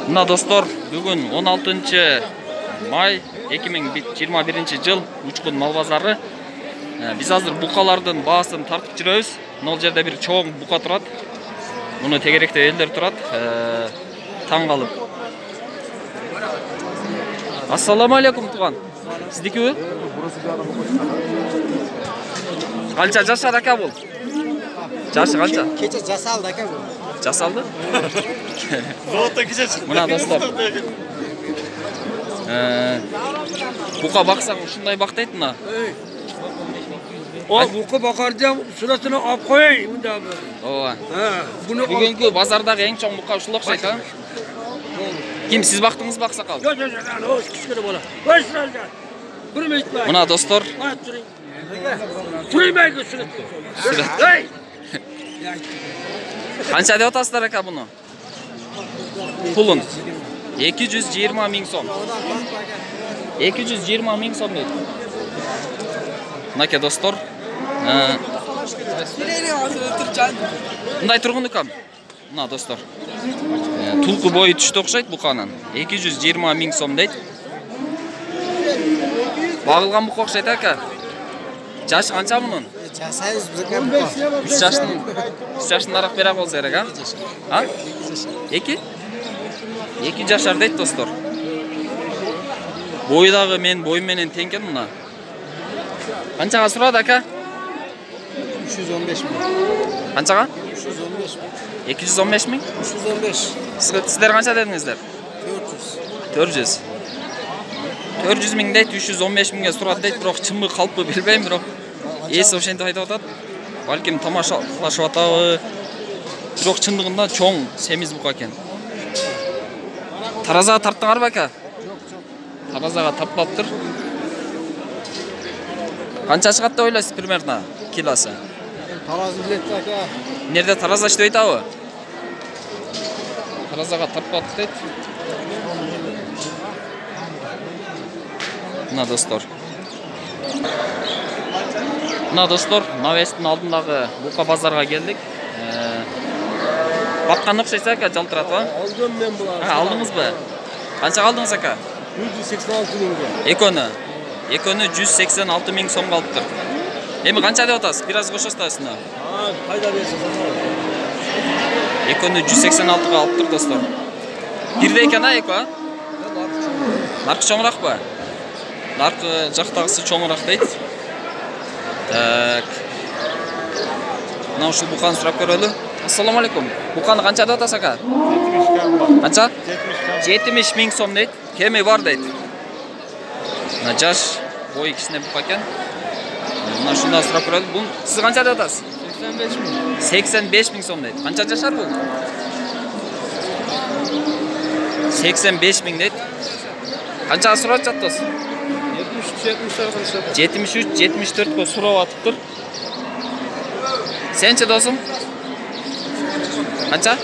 Мына достор, бүгін 16 май 2021 жыл Учкун мал базары. Biz азыр букалардын баасын тартып жүрөбүз. Мына жерде бир чоң бука турат. Муну тегеректе элдер турат. Таң калып. Ассаламу алейкум туган. Сиздикиби? Канча жашар ака бул? Жашы канча? Кече жасалды ака бул. Жасалды? Золото кече чыкты. Мына достор. Бука баксаң ушундай бактайт мына. О, бука бакардым, сурасына алып коеюн мында. Ооба. Бүгүнкү базардагы эң чоң бука ушул окшойт, а? Ким сиз бактыңызбы аксакал? Жок, кичкене бола. Ой, сразу. Бурмайтпа. Мына достор. Турмайгы сүрөт. Ой. Канча деп атасыздар ака буну? Пулун 220 миң сом. 220 миң сом дейт. Мынаке достор. Мындай тургунду кам. Мына достор. Тулку бою түштү окшойт буканын. 220 миң сом дейт. Багылган бука окшойт ака. Жашы канча мунун? Жасайбыз бизге бука. 3 жаштын арак бере болсо керек, а? 2 жашар дейт достор. Бою дагы мен бою менен тең экен мына. Канчага сурады ака? 315 миң. Канчага? 315 миң. 215 миң? 315. Сиздер канча дедиңиздер? 400. 400 миң дейт, 315 миңге сурат дейт, бирок чынбы калппы билбейм, бирок эси ошентип айтып атат. Балким тамашалашып атабы. Бирок чындыгында чоң семиз бука экен. Таразага тарттыңарбы ака? Жок. Таразага таппаптыр. Канча чыгат деп ойлойсуз примерно килосы? Таразы билет ака. Нерде тараза иштебейт абы? Таразага таппат дейт. Мына достор. Навестин алдындагы бука базарга келдик. Баткан окшойсуз ака, жалтырат ба? Алдым мен булар. Алдыңызбы? Канчага алдыңыз ака? 186 миңге. Экөнү 186 миң сом калыптыр. Эми канча деп атасыз? Бир аз кошосуз да үстүнө. Кайда берсиң? Экөнү 186га алыптыр достор. Бирде экен а эко, а? Наркы чоңуракпы? Наркы жактагысы чоңураак дейт. Так. Мына ушул буканы сурап көрөлү. Ассаламу алейкум. Буканы канча деп атасыз ака? 70 Канча? 70 миң сом дейт. Кеми бар дейт. Мына жаш бой кичине бука экен. Мына ушундан сурап көрөлү. Бул сиз канча деп атасыз? 85 миң. 85 миң сом дейт. Канча жашар бул? 85 миң дейт. Канчага сурап жатасыз? 73-74 сурап атыптыр. Сенчи досум? Канча?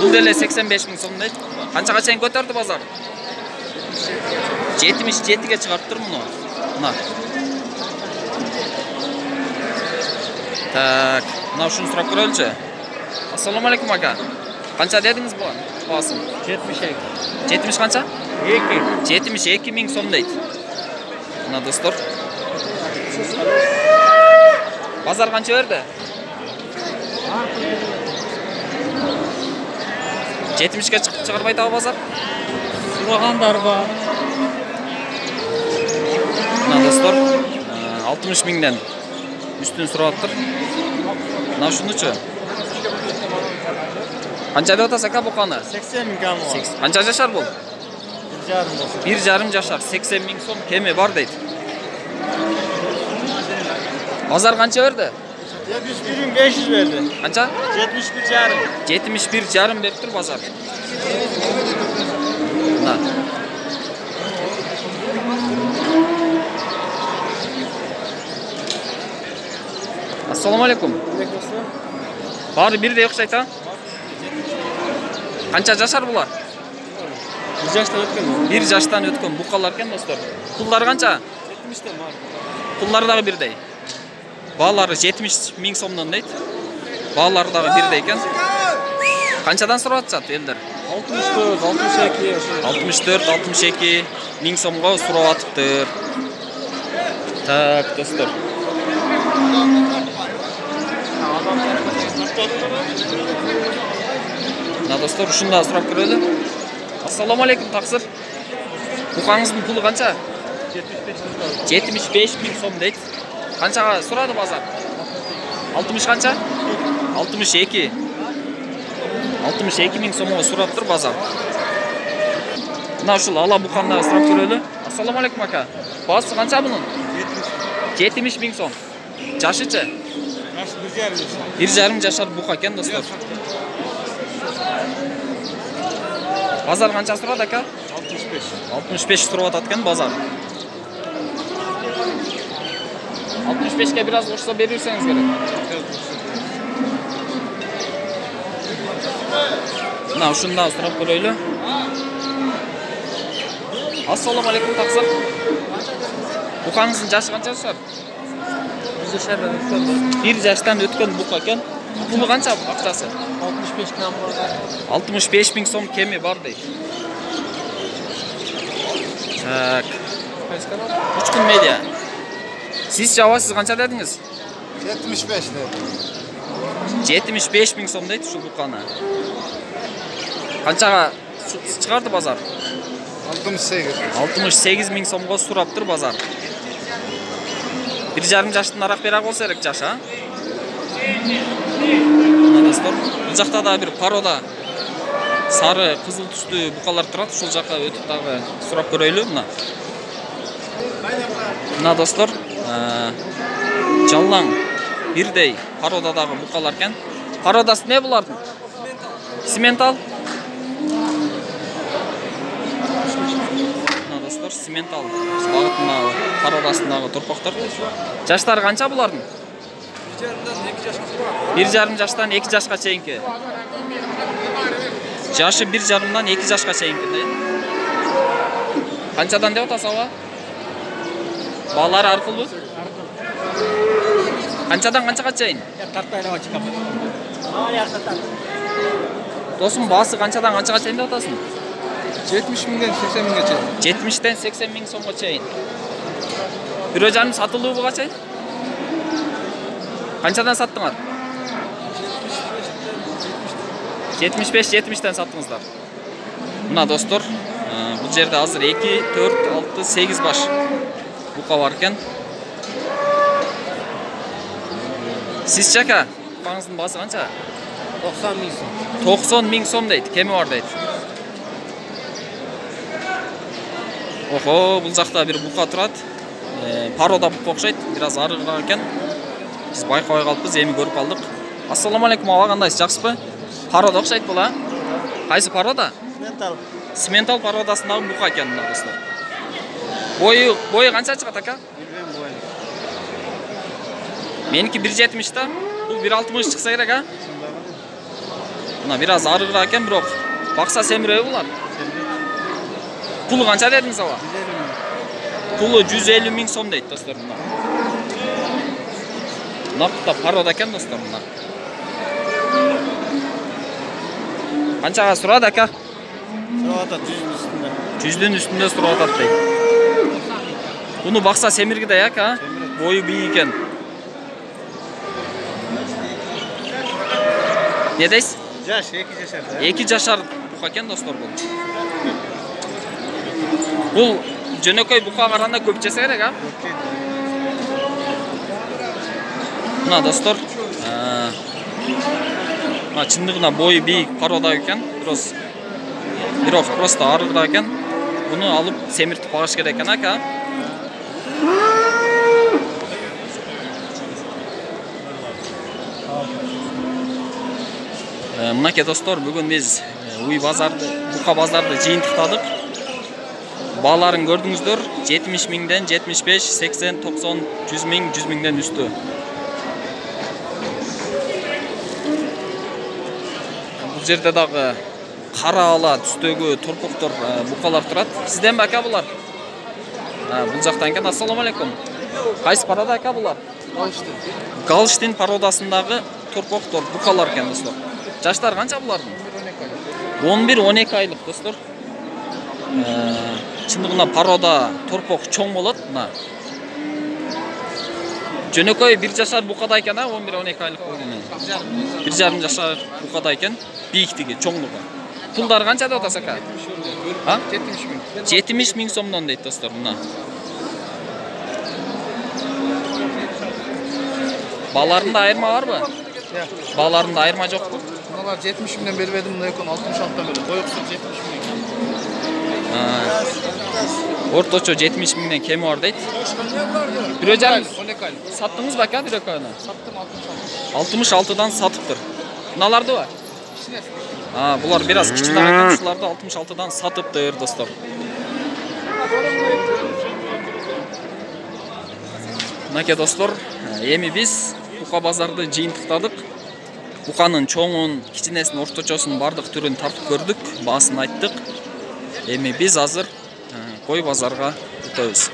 Бул деле 85 миң сом дейт. Канчага чейин көтөрдү базар? 77ге чыгарттыр муну. Мына. Так, мына ушуну сурап көрөлүчү. Ассаламу алейкум ака. Канча дедиңиз бу? Баасын. 72. 70 канча? 2. 72 миң сом дейт. Мына достор. Базар канча берди? 70ге чыгарбайт абы базар? Сурагандар бар. Мына достор, 60 миңден үстүн сурап атыр. Мына ушунучу. Канча деп атасыз ака буканы? 80 миң кам. Канча жашар бул? 1,5. 1,5 жашар, 80 миң сом кеми бар дейт. Базар канча берди? 71.500 берди. Канча? 71,5. 71,5 бериптир базар. Мына. Ассаламу алейкум. Баары бирдей окшойт, а? Канча жашар булар? 1 жаштан өткөн. 1 жаштан өткөн букалар экен достор. Пуллары канча? 70тен бар. Пуллары дагы бирдей. Баалары 70 миң сомдон дейт. Баалары дагы бирдей экен. Канчадан сурап атышат элдер? 64-62 миң сомго сурап атыптыр. Так, достор. Мына достор, ушунда сурап көрөлү. Ассаламу алейкум, таксыр. Букаңыздын пулу канча? 75 миң сом дейт. Канчага сурады базар? 60 канча? 62. 62 миң сомго сураптыр базар. Мына ушул ала буканды сурап көрөлү. Ассаламу алейкум ака. Баасы канча бунун? 70 миң сом. Жашычы? 1,5 жашар бука экен, достор. Базар канча сурады ака? 65 сурап атат экен базар. 65ке biraz кошсо берирсеңиз керек. Мына ушунда сурап көрөлү. Ассаламу алейкум, таксыр. Букаңыздын жашы канча жашар? 1 жаштан өткөн бука экен. Пулу канча акчасы? 65 миң сом кеми бар дейт. Так. Учкун медиа. Siz cevapsız kança dediniz? 75 dedim. 75 ming so'm deydi şu buqani. Qanchaga chiqardi bozor? 68 ming so'mga so'rabdir bozor. 1,5 yoshdan aroq bera bo'lsa kerak yosh, ha? Mana dostlar, bu yoqda da bir paroda sarı, qizil tusli buqalar turadi. Şu yoqqa o'tib dag'i so'rab ko'raylik buni. Mana dostlar, жаллаң бирдей пародадагы букалар экен. Пародасы не булардын? Симентал. Мына достор, симентал багытындагы пародасындагы торпоктор. Жаштары канча булардын? 1,5 жаштан 2 жашка чейинки. Жашы 1,5дан 2 жашка чейинки. Канчадан деп атасыз ага? Балар аркылуу? Канчадан канчага чейин? Досум, баасы канчадан канчага чейин деп атасың? 70 миңден 80 миңге чейин. 70-тен 80 миң сомго чейин. 1,5 сатылуу буга чейин? Канчадан саттыңар? 75-70-тен саттыңыздар. Мына достор, бул жерде азыр 2, 4, 6, 8 баш бука бар экен. Siz çaka, buqаңыздын баасы канча? 90 миң сом. 90 миң сом дейт, кеми бар дейт. Охо, бул жакта бир бука турат. Парода бука окшойт, biraz арыгыраак экен. Биз байкабай калыппыз, эми көрүп калдык. Ассаламу алейкум, ага, кандайсыз, жакшысызбы? Парода окшойт бул, а? Кайсы парода? Симентал. Симентал пародасындагы бука экен, мына достор. Бою канча чыгат ака? Meniki 1,70 da, bu 1,60 çıksa gerek, ha? Buna biraz arıgıraak eкен, bирок baksa semirey bular. Pulu kança dediniz ava? 150 ming. Pulu 150 ming som deydi dostlar bunlar. Bunlar paroda eken dostlar bunlar. Kançaga suradi aka? Surap atat 100'ün üstünde. 100'ün üstünde surap atat deydi. Bunu baksa semirgide yak, ha? Boyu büyük eken. Ne deysiz? Jaş, 2 yaşar. 2 жашар бука экен достор бул. Бул жөнөкөй бука караганда көп жесе керек, а? Мына достор, мына чындыгында бою бийик парода экен, бирок просто арыгыраак экен. Буну алып семиртип багыш керек экен, ака. Мынакей достор, бүгүн биз уй базарды, бука базарды жыйынтыктадык. Бааларын көрдүңүздөр, 70 миңден 75, 80, 90, 100 миң, 100 миңден үстү. Бул жерде дагы кара ала түстөгү торпоктор, букалар турат. Сизден ака булар? Бул жактан экен. Ассаламу алейкум. Кайсы парода ака булар? Галштин пародасындагы торпоктор, букалар экен достор. Жаштар канча булардын? 11-12 айлық достор. Чындыгында порода торпок чоң болот. Мына жөнөкөй 1 жашар букада экен, 11-12 айлық болгону. 1,5 жашар букада экен, бийиктиги, чоңдугу. Пулдар канча деп атасак? 70 bin. 70 миң сомдон дейт достор мына. Баларында айырма барбы? Баларында айырма жокпу? Bunlar 70 binden beri verdim. Bunlar 66'dan beri. Koyuksuz 70 bin. Орточо 70 миңден кеми бар дейт. 1,5 12 aylık. саттыңыз ба ка бирөкөнү? Sattım 66'дан сатыптыр. Мыналарды ба?66. Булар бир аз кичине экен, ушуларды 66'дан сатыптыр достор. Мынакей достор, эми биз бука базарды жыйынтыктадык. Буканын чоңун, кичинесин, орточосун бардык түрүн тартып көрдүк, баасын айттык. Эми биз азыр кой базарга өтөбүз.